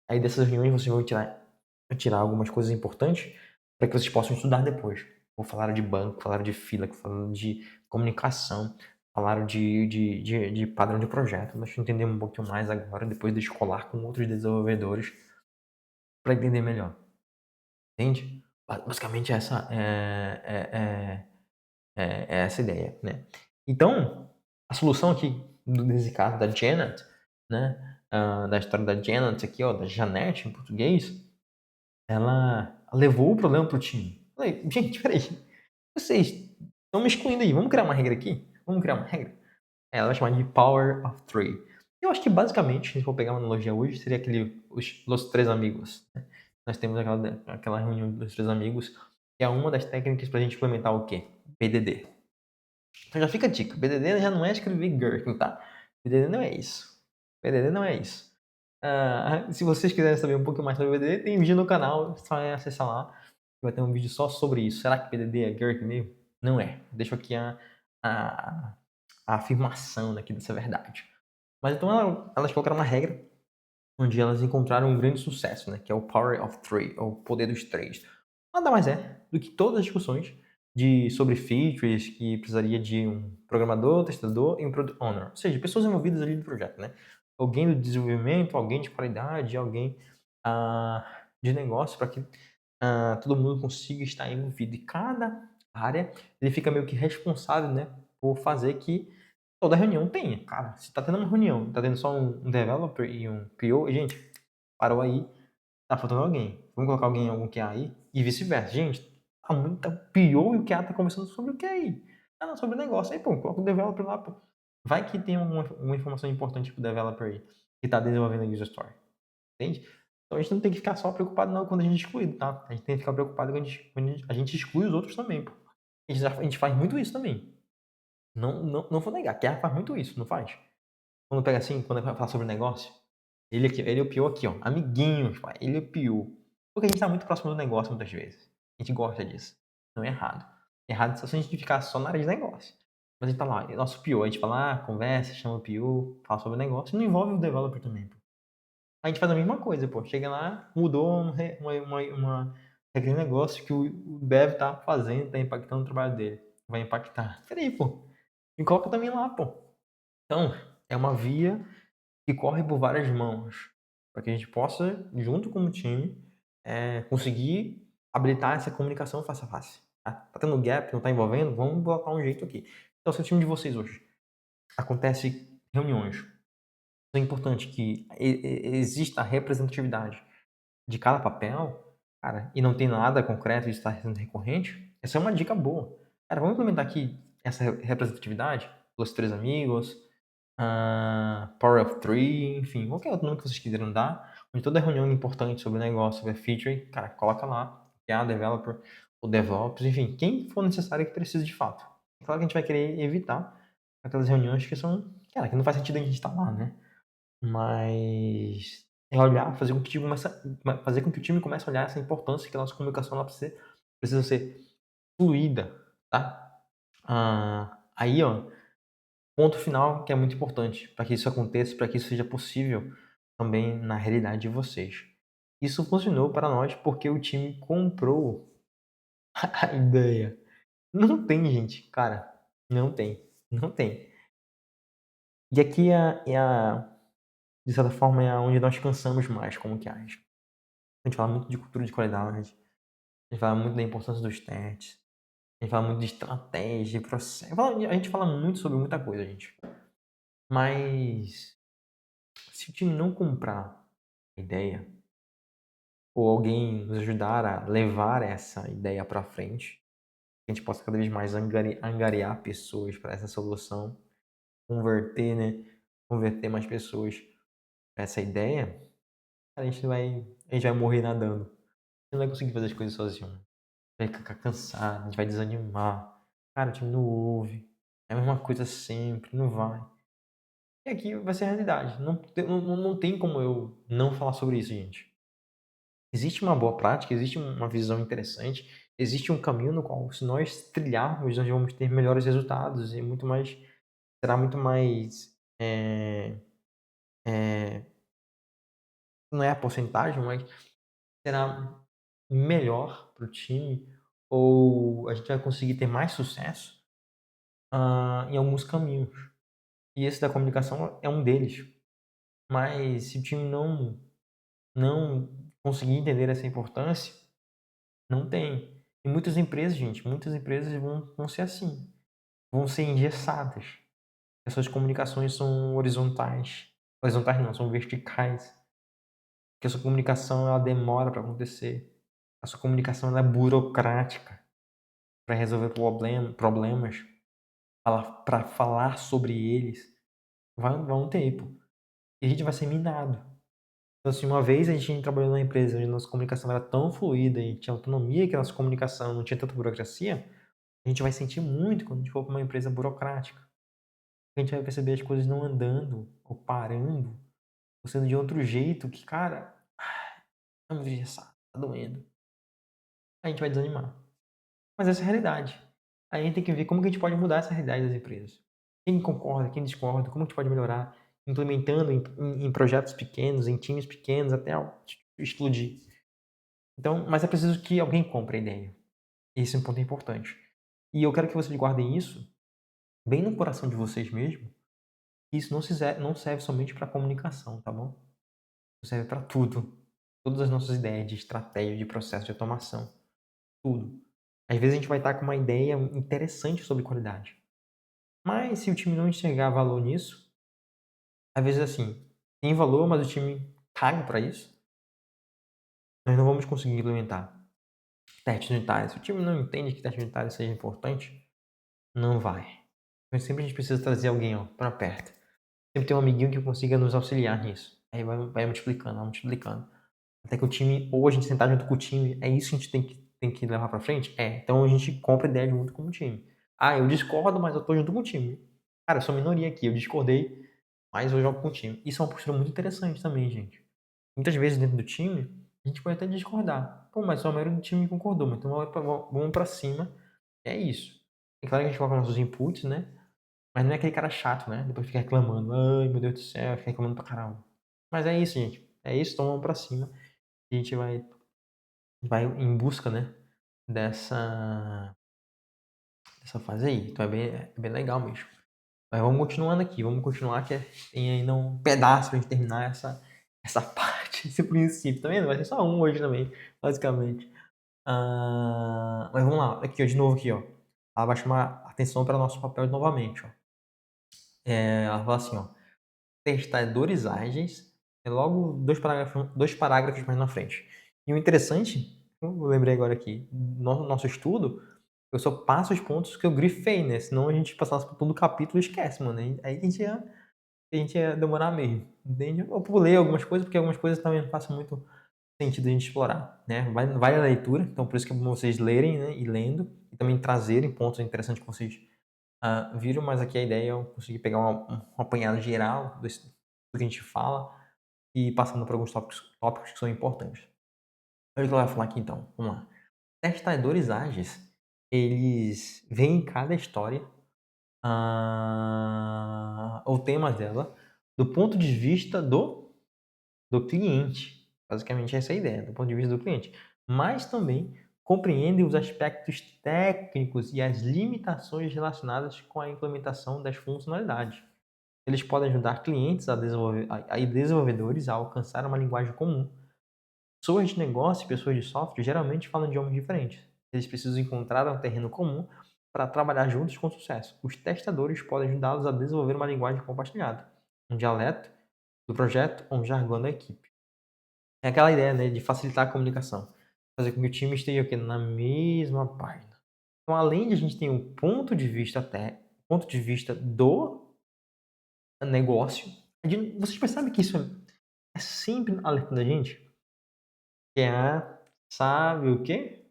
Aí dessas reuniões vocês vão tirar algumas coisas importantes para que vocês possam estudar depois. Ou falaram de banco, falaram de fila, falaram de comunicação, falaram de padrão de projeto. Nós entendemos um pouquinho mais agora, depois de escolar com outros desenvolvedores, para entender melhor. Entende? Basicamente essa é essa ideia, né? Então, a solução aqui, nesse caso da Janet, né? Da história da Janet aqui, ó, da Janete em português, ela levou o problema pro time. Falei, gente, peraí, vocês estão me excluindo aí, vamos criar uma regra aqui? Vamos criar uma regra? Ela vai chamar de Power of Three. Eu acho que basicamente, se a gente for pegar uma analogia hoje, seria os três amigos, né? Nós temos aquela reunião dos três amigos, que é uma das técnicas pra gente implementar o quê? PDD. Então já fica a dica, BDD já não é escrever Gherkin, tá? BDD não é isso. BDD não é isso. Se vocês quiserem saber um pouco mais sobre BDD, tem vídeo no canal, só acessar lá. Vai ter um vídeo só sobre isso. Será que BDD é Gherkin mesmo? Não é. Deixo aqui a, a afirmação aqui dessa verdade. Mas então elas colocaram uma regra onde elas encontraram um grande sucesso, né? Que é o Power of Three, ou o poder dos três. Nada mais é do que todas as discussões sobre features que precisaria de um programador, testador e um product owner. Ou seja, pessoas envolvidas ali no projeto, né? Alguém do desenvolvimento, alguém de qualidade, alguém de negócio, para que todo mundo consiga estar envolvido. E cada área, ele fica meio que responsável, né? Por fazer que toda reunião tenha. Cara, se tá tendo uma reunião, tá tendo só um developer e um PO, gente, parou aí, tá faltando alguém. Vamos colocar alguém em algum QA aí e vice-versa. Gente, tá muito PO e o QA tá conversando sobre o QA. Não, sobre o negócio. Aí, pô, coloca o developer lá, pô. Vai que tem uma informação importante pro developer aí, que tá desenvolvendo a user story. Entende? Então a gente não tem que ficar só preocupado não quando a gente é excluído, tá? A gente tem que ficar preocupado quando a gente exclui os outros também, pô. A gente faz muito isso também. Não vou negar, QA faz muito isso, não faz? Quando pega assim, quando vai falar sobre negócio, ele é o pior aqui, ó. Amiguinhos, pai. Ele é o pior. Porque a gente tá muito próximo do negócio muitas vezes. A gente gosta disso. Não é errado. Errado é só se a gente ficar só na área de negócio. Mas a gente tá lá, é nosso PO. A gente fala, conversa, chama o PO, fala sobre o negócio. Não envolve o developer também, pô. A gente faz a mesma coisa, pô. Chega lá, mudou uma regra de negócio que o dev tá fazendo, tá impactando o trabalho dele. Vai impactar. Peraí, pô. Me coloca também lá, pô. Então, é uma via que corre por várias mãos, para que a gente possa, junto com o time, conseguir habilitar essa comunicação face a face. Tá tendo gap, não tá envolvendo? Vamos botar um jeito aqui. Então, se o time de vocês hoje acontece reuniões, é importante que exista a representatividade de cada papel, cara, e não tem nada concreto de estar sendo recorrente, essa é uma dica boa. Cara, vamos implementar aqui essa representatividade, os três amigos, Power of Three, enfim, qualquer outro nome que vocês quiserem dar, onde toda reunião importante sobre o negócio, sobre a feature, cara, coloca lá, que é a developer, o DevOps, enfim, quem for necessário que precise de fato. É claro que a gente vai querer evitar aquelas reuniões que são, cara, que não faz sentido a gente estar lá, né? Mas é olhar, fazer com que o time comece a olhar essa importância que a nossa comunicação ela precisa ser fluida, tá? Aí, ó, ponto final que é muito importante para que isso aconteça, para que isso seja possível também na realidade de vocês. Isso funcionou para nós porque o time comprou a ideia. Não tem, gente, cara. Não tem. Não tem. E aqui de certa forma, é onde nós cansamos mais como que age. A gente fala muito de cultura de qualidade. A gente fala muito da importância dos testes. A gente fala muito de estratégia, de processo. A gente fala muito sobre muita coisa, gente. Mas se o time não comprar a ideia, ou alguém nos ajudar a levar essa ideia para frente, que a gente possa cada vez mais angariar pessoas para essa solução, converter mais pessoas para essa ideia, a gente vai morrer nadando. A gente não vai conseguir fazer as coisas sozinho. Vai ficar cansado, a gente vai desanimar. Cara, o time não ouve. É a mesma coisa sempre, não vai. E aqui vai ser a realidade. Não tem como eu não falar sobre isso, gente. Existe uma boa prática, existe uma visão interessante, existe um caminho no qual, se nós trilharmos, nós vamos ter melhores resultados e muito mais, será muito mais, é, não é a porcentagem, mas será melhor para o time, ou a gente vai conseguir ter mais sucesso em alguns caminhos. E esse da comunicação é um deles. Mas se o time não conseguir entender essa importância, não tem. E muitas empresas, gente, muitas empresas vão ser assim. Vão ser engessadas. As suas comunicações são horizontais. Horizontais não, são verticais. Porque a sua comunicação ela demora para acontecer. A sua comunicação ela é burocrática para resolver problemas, para falar sobre eles. Vai um tempo. E a gente vai ser minado. Então, assim, uma vez a gente trabalhou numa empresa onde a nossa comunicação era tão fluida e tinha autonomia que a nossa comunicação não tinha tanta burocracia, a gente vai sentir muito quando a gente for para uma empresa burocrática. A gente vai perceber as coisas não andando, ou parando, ou sendo de outro jeito que, cara, tá muito engessado, tá doendo. A gente vai desanimar. Mas essa é a realidade. Aí a gente tem que ver como que a gente pode mudar essa realidade das empresas. Quem concorda, quem discorda, como a gente pode melhorar, implementando em projetos pequenos, em times pequenos, até explodir. Então, mas é preciso que alguém compre a ideia. Esse é um ponto importante. E eu quero que vocês guardem isso bem no coração de vocês mesmo. Isso não serve somente para comunicação, tá bom? Isso serve para tudo. Todas as nossas ideias de estratégia, de processo de automação. Tudo. Às vezes a gente vai estar com uma ideia interessante sobre qualidade. Mas se o time não enxergar valor nisso, às vezes assim, tem valor, mas o time caga para isso, nós não vamos conseguir implementar. Testes unitários. Se o time não entende que testes unitários seja importante, não vai. Mas sempre a gente precisa trazer alguém para perto. Sempre tem um amiguinho que consiga nos auxiliar nisso. Aí vai multiplicando, vai multiplicando. Até que o time, ou a gente sentar junto com o time, é isso que a gente tem que levar pra frente? É. Então a gente compra ideia junto com o time. Ah, eu discordo, mas eu tô junto com o time. Cara, eu sou minoria aqui, eu discordei, mas eu jogo com o time. Isso é uma postura muito interessante também, gente. Muitas vezes dentro do time, a gente pode até discordar. Pô, mas só a maioria do time concordou, mas então vamos pra cima. É isso. É claro que a gente coloca nossos inputs, né? Mas não é aquele cara chato, né? Depois fica reclamando. Ai, meu Deus do céu, fica reclamando pra caramba. Mas é isso, gente. É isso, então vamos pra cima. E a gente vai em busca, né? Dessa fase aí. Então é bem legal mesmo. Mas vamos continuando aqui. Vamos continuar que tem ainda um pedaço pra gente terminar essa parte, esse princípio. Tá vendo? Vai ser só um hoje também, basicamente. Mas vamos lá. Aqui, ó, de novo aqui, ó. Ela vai chamar atenção para o nosso papel novamente, ó. Ela fala assim, ó. Testadores ágeis, é logo dois parágrafos mais na frente. E o interessante, eu lembrei agora aqui, no nosso estudo, eu só passo os pontos que eu grifei, né? Senão a gente passasse por todo o capítulo e esquece, mano. Aí a gente ia demorar mesmo, entende? Eu pulei algumas coisas, porque algumas coisas também não fazem muito sentido a gente explorar, né? Vale a leitura, então por isso que é bom vocês lerem, né? E lendo, e também trazerem pontos interessantes que vocês viram, mas aqui a ideia é eu conseguir pegar um apanhado geral do que a gente fala e passando por alguns tópicos que são importantes. Olha o que ela vai falar aqui então, vamos lá. Testadores ágeis, eles veem em cada história o tema dela do ponto de vista do cliente. Basicamente essa é a ideia, do ponto de vista do cliente. Mas também compreendem os aspectos técnicos e as limitações relacionadas com a implementação das funcionalidades. Eles podem ajudar clientes e desenvolvedores a alcançar uma linguagem comum. Pessoas de negócio e pessoas de software geralmente falam idiomas diferentes. Eles precisam encontrar um terreno comum para trabalhar juntos com sucesso. Os testadores podem ajudá-los a desenvolver uma linguagem compartilhada, um dialeto do projeto ou um jargão da equipe. É aquela ideia, né, de facilitar a comunicação, fazer com que o time esteja aqui na mesma página. Então, além de a gente ter um ponto de vista do negócio, vocês percebem que isso é sempre alertando a gente que sabe o quê?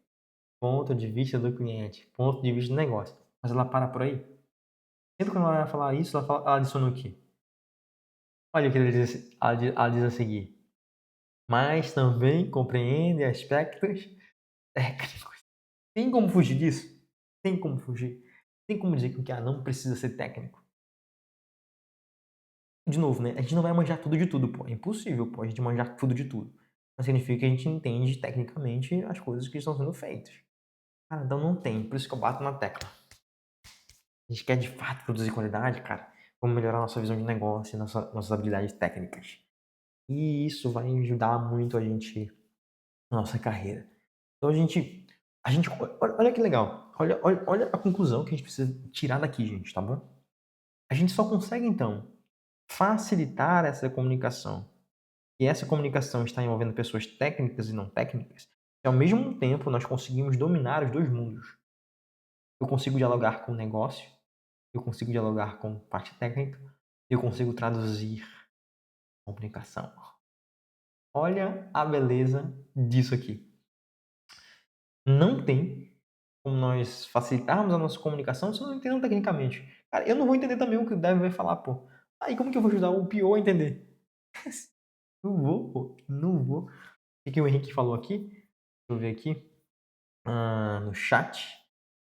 Ponto de vista do cliente, ponto de vista do negócio. Mas ela para por aí. Sempre quando ela vai falar isso, ela adiciona o quê? Olha o que ela diz a seguir. Mas também compreende aspectos técnicos. Tem como fugir disso? Tem como fugir. Tem como dizer que o que não precisa ser técnico. De novo, né? A gente não vai manjar tudo de tudo, pô. É impossível, pô, a gente manjar tudo de tudo. Mas significa que a gente entende tecnicamente as coisas que estão sendo feitas. Cara, então não tem. Por isso que eu bato na tecla. A gente quer de fato produzir qualidade, cara. Vamos melhorar nossa visão de negócio e nossas habilidades técnicas. E isso vai ajudar muito a gente na nossa carreira. Então a gente, olha que legal. Olha a conclusão que a gente precisa tirar daqui, gente, tá bom? A gente só consegue, então, facilitar essa comunicação. E essa comunicação está envolvendo pessoas técnicas e não técnicas. E ao mesmo tempo nós conseguimos dominar os dois mundos. Eu consigo dialogar com o negócio, eu consigo dialogar com parte técnica, eu consigo traduzir comunicação. Olha a beleza disso aqui. Não tem como nós facilitarmos a nossa comunicação se eu não entendo tecnicamente. Cara, eu não vou entender também o que o Dev vai falar, pô. Aí como que eu vou ajudar o PO a entender? Não vou, pô. Não vou. O que o Henrique falou aqui? Deixa eu ver aqui. No chat.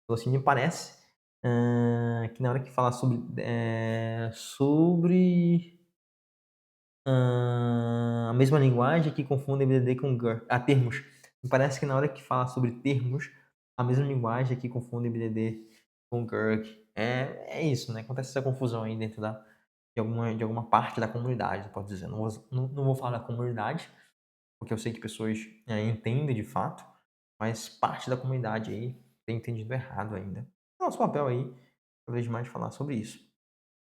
Falou assim, me parece que na hora que falar sobre a mesma linguagem que confunde BDD com GUR. Termos. Me parece que na hora que fala sobre termos, a mesma linguagem que confunde BDD com GURC. É isso, né? Acontece essa confusão aí dentro de alguma parte da comunidade, pode dizer. Não vou falar da comunidade, porque eu sei que pessoas entendem de fato, mas parte da comunidade aí tem entendido errado ainda. Nosso papel aí, cada vez mais, falar sobre isso.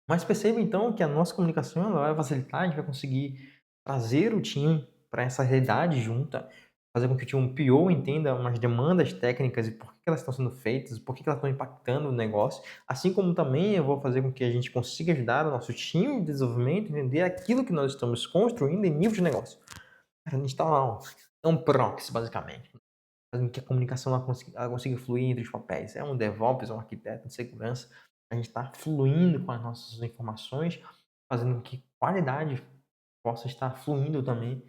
Mas perceba então que a nossa comunicação ela vai facilitar, a gente vai conseguir trazer o time para essa realidade junta, fazer com que o time PO entenda umas demandas técnicas e por que elas estão sendo feitas, por que elas estão impactando o negócio, assim como também eu vou fazer com que a gente consiga ajudar o nosso time de desenvolvimento a entender aquilo que nós estamos construindo em nível de negócio. A gente está lá, é um proxy, basicamente, fazendo com que a comunicação ela consiga fluir entre os papéis. É um DevOps, um arquiteto de segurança, a gente está fluindo com as nossas informações, fazendo com que qualidade possa estar fluindo também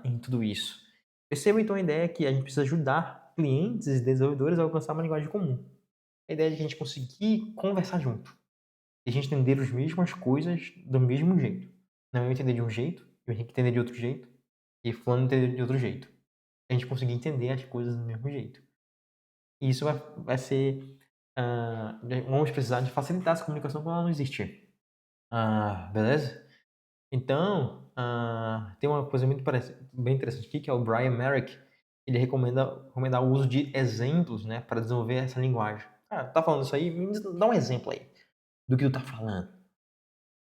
em tudo isso. Perceba então a ideia que a gente precisa ajudar clientes e desenvolvedores a alcançar uma linguagem comum. A ideia de que a gente conseguir conversar junto. E a gente entender as mesmas coisas do mesmo jeito. Não eu entender de um jeito, eu Henrique entender de outro jeito, e fulano entender de outro jeito. A gente conseguir entender as coisas do mesmo jeito. E isso vai ser. Vamos precisar de facilitar essa comunicação quando ela não existir. Beleza? Então, tem uma coisa bem interessante aqui, que é o Brian Merrick. Ele recomenda o uso de exemplos, né, para desenvolver essa linguagem. Tá falando isso aí? Me dá um exemplo aí do que tu tá falando.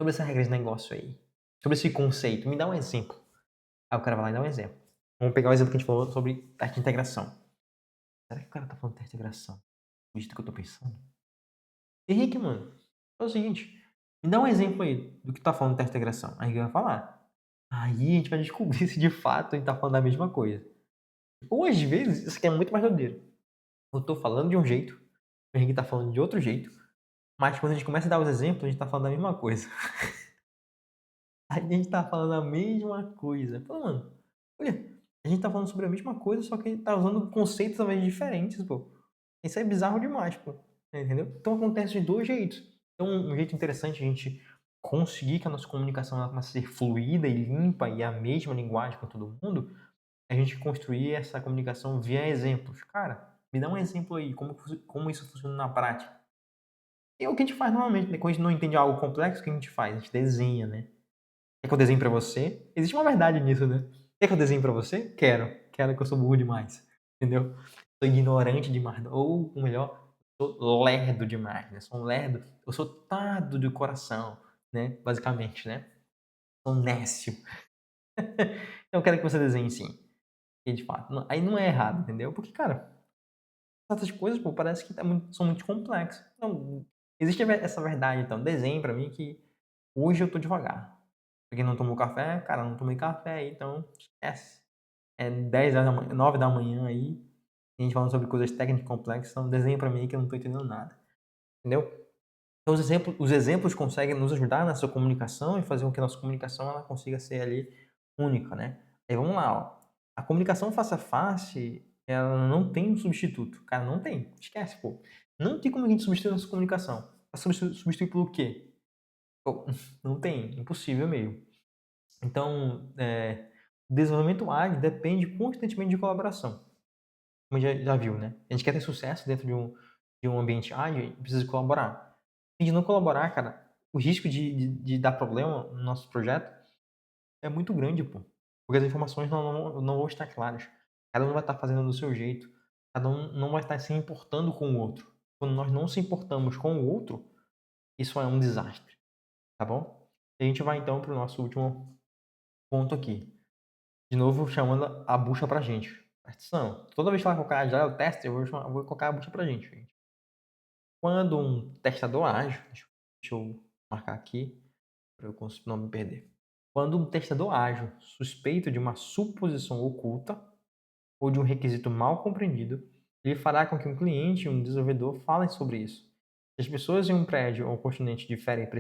Sobre essa regra de negócio aí. Sobre esse conceito. Me dá um exemplo. Aí o cara vai lá e dá um exemplo. Vamos pegar o exemplo que a gente falou sobre teste de integração. Será que o cara tá falando de teste de integração? Do jeito que eu tô pensando? Henrique, mano, é o seguinte. Me dá um exemplo aí do que tu tá falando de teste de integração. Aí ele vai falar. Aí a gente vai descobrir se de fato a gente tá falando da mesma coisa. Ou às vezes, isso aqui é muito mais doideiro. Eu tô falando de um jeito, o Henrique tá falando de outro jeito, mas quando a gente começa a dar os exemplos, a gente tá falando da mesma coisa. Aí a gente tá falando a mesma coisa. Pô, mano, olha, a gente tá falando sobre a mesma coisa, só que a gente tá usando conceitos talvez diferentes, pô. Isso é bizarro demais, pô. Entendeu? Então acontece de dois jeitos. Então, um jeito interessante a gente conseguir que a nossa comunicação ela comece a ser fluida e limpa e a mesma linguagem com todo mundo, é a gente construir essa comunicação via exemplos. Cara, me dá um exemplo aí, como isso funciona na prática. E é o que a gente faz normalmente, né? Quando a gente não entende algo complexo, o que a gente faz? A gente desenha, né? Quer que eu desenhe pra você? Existe uma verdade nisso, né? Quer que eu desenhe pra você? Quero. Quero que eu sou burro demais. Entendeu? Sou ignorante demais. Ou, melhor, sou lerdo demais, né? Sou um lerdo. Eu sou tardo de coração, né? Basicamente, né? Sou nécio. Então eu quero que você desenhe sim. E de fato. Aí não é errado, entendeu? Porque, cara, essas coisas, pô, parece que são muito complexas. Então, existe essa verdade, então. Desenhe pra mim que hoje eu tô devagar. Pra quem não tomou café, cara, não tomei café, então esquece. É 10 da manhã, 9 da manhã aí, a gente falando sobre coisas técnicas complexas, então desenha pra mim que eu não tô entendendo nada, entendeu? Então os exemplos conseguem nos ajudar nessa comunicação e fazer com que a nossa comunicação ela consiga ser ali única, né? Aí vamos lá, ó. A comunicação face a face, ela não tem um substituto. Cara, não tem. Esquece, pô. Não tem como a gente substituir a nossa comunicação. Vai substituir pelo quê? Pô, não tem. Impossível mesmo. Então, o desenvolvimento ágil depende constantemente de colaboração. Como já viu, né? A gente quer ter sucesso dentro de um ambiente ágil, a gente precisa colaborar. Se a gente não colaborar, cara, o risco de dar problema no nosso projeto é muito grande, pô. Porque as informações não vão estar claras. Cada um vai estar fazendo do seu jeito. Cada um não vai estar se importando com o outro. Quando nós não se importamos com o outro, isso é um desastre, tá bom? E a gente vai então para o nosso último ponto aqui. De novo, chamando a bucha pra gente. Presta atenção. Toda vez que ela colocar já o teste, eu vou colocar a bucha pra gente. Quando um testador ágil, deixa eu marcar aqui para eu não me perder. Quando um testador ágil suspeito de uma suposição oculta ou de um requisito mal compreendido, ele fará com que um cliente e um desenvolvedor falem sobre isso. Se as pessoas em um prédio ou um continente diferente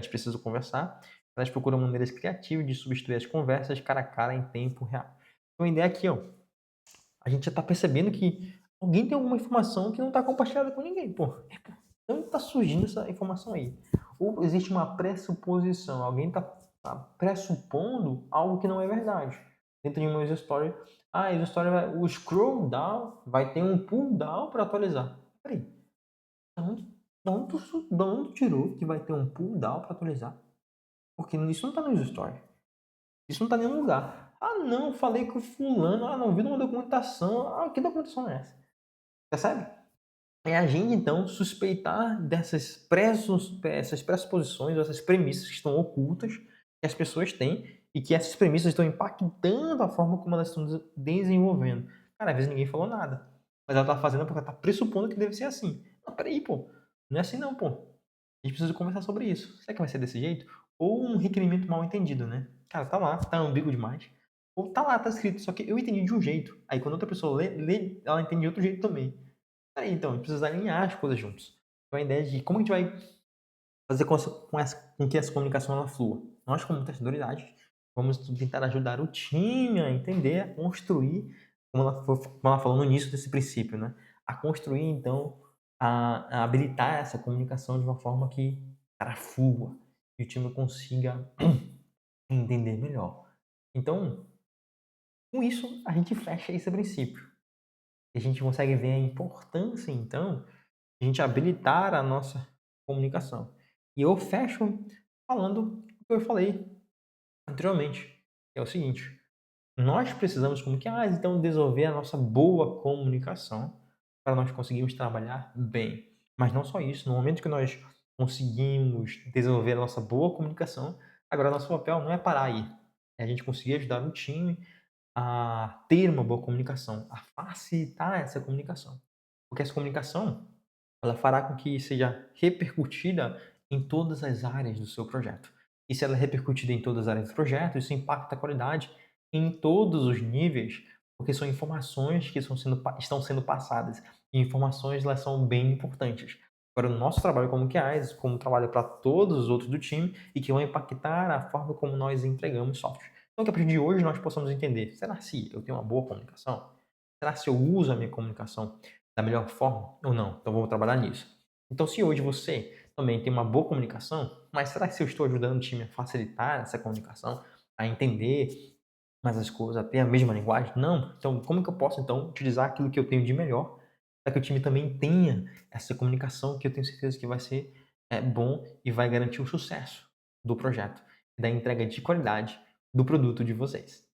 precisam conversar, elas procuram maneiras criativas de substituir as conversas cara a cara em tempo real. Então a ideia aqui, ó, a gente já está percebendo que alguém tem alguma informação que não está compartilhada com ninguém, pô. Onde está surgindo essa informação aí? Ou existe uma pressuposição, alguém está pressupondo algo que não é verdade. Dentro de uma user story, o scroll down vai ter um pull down para atualizar. Peraí, da onde tu tirou que vai ter um pull down para atualizar? Porque isso não está no user story. Isso não está em nenhum lugar. Ah, não, falei com o fulano. Ah, não, vi numa documentação. Ah, que documentação é essa? Percebe? É a gente, então, suspeitar essas pressuposições, essas premissas que estão ocultas, que as pessoas têm, e que essas premissas estão impactando a forma como elas estão desenvolvendo. Cara, às vezes ninguém falou nada, mas ela tá fazendo porque ela tá pressupondo que deve ser assim. Não, peraí, pô. Não é assim não, pô. A gente precisa conversar sobre isso. Será que vai ser desse jeito? Ou um requerimento mal entendido, né? Cara, tá lá, tá ambíguo demais. Ou tá lá, tá escrito, só que eu entendi de um jeito. Aí quando outra pessoa lê ela entende de outro jeito também. Aí, então, a gente precisa alinhar as coisas juntos. Então, a ideia de como a gente vai fazer com que essa comunicação ela flua. Nós, como testadores ágeis, vamos tentar ajudar o time a entender, a construir, como ela falou no início desse princípio, né? A construir, então, a habilitar essa comunicação de uma forma que ela flua e o time consiga entender melhor. Então, com isso, a gente fecha esse princípio. E a gente consegue ver a importância, então, a gente habilitar a nossa comunicação. E eu fecho falando o que eu falei anteriormente, que é o seguinte: nós precisamos, como que, então desenvolver a nossa boa comunicação para nós conseguirmos trabalhar bem. Mas não só isso, no momento que nós conseguimos desenvolver a nossa boa comunicação, agora nosso papel não é parar aí. É a gente conseguir ajudar o time a ter uma boa comunicação, a facilitar essa comunicação. Porque essa comunicação ela fará com que seja repercutida em todas as áreas do seu projeto. E se ela é repercutida em todas as áreas do projeto, isso impacta a qualidade em todos os níveis, porque são informações que estão sendo passadas. E informações elas são bem importantes. Para o nosso trabalho como QAs, como trabalho para todos os outros do time e que vão impactar a forma como nós entregamos software. Então, que a partir de hoje nós possamos entender: será se eu tenho uma boa comunicação? Será se eu uso a minha comunicação da melhor forma ou não? Então vamos trabalhar nisso. Então, se hoje você também tem uma boa comunicação, mas será que se eu estou ajudando o time a facilitar essa comunicação, a entender mais as coisas, a ter a mesma linguagem? Não. Então, como que eu posso então utilizar aquilo que eu tenho de melhor para que o time também tenha essa comunicação que eu tenho certeza que vai ser bom e vai garantir o sucesso do projeto, da entrega de qualidade do produto de vocês?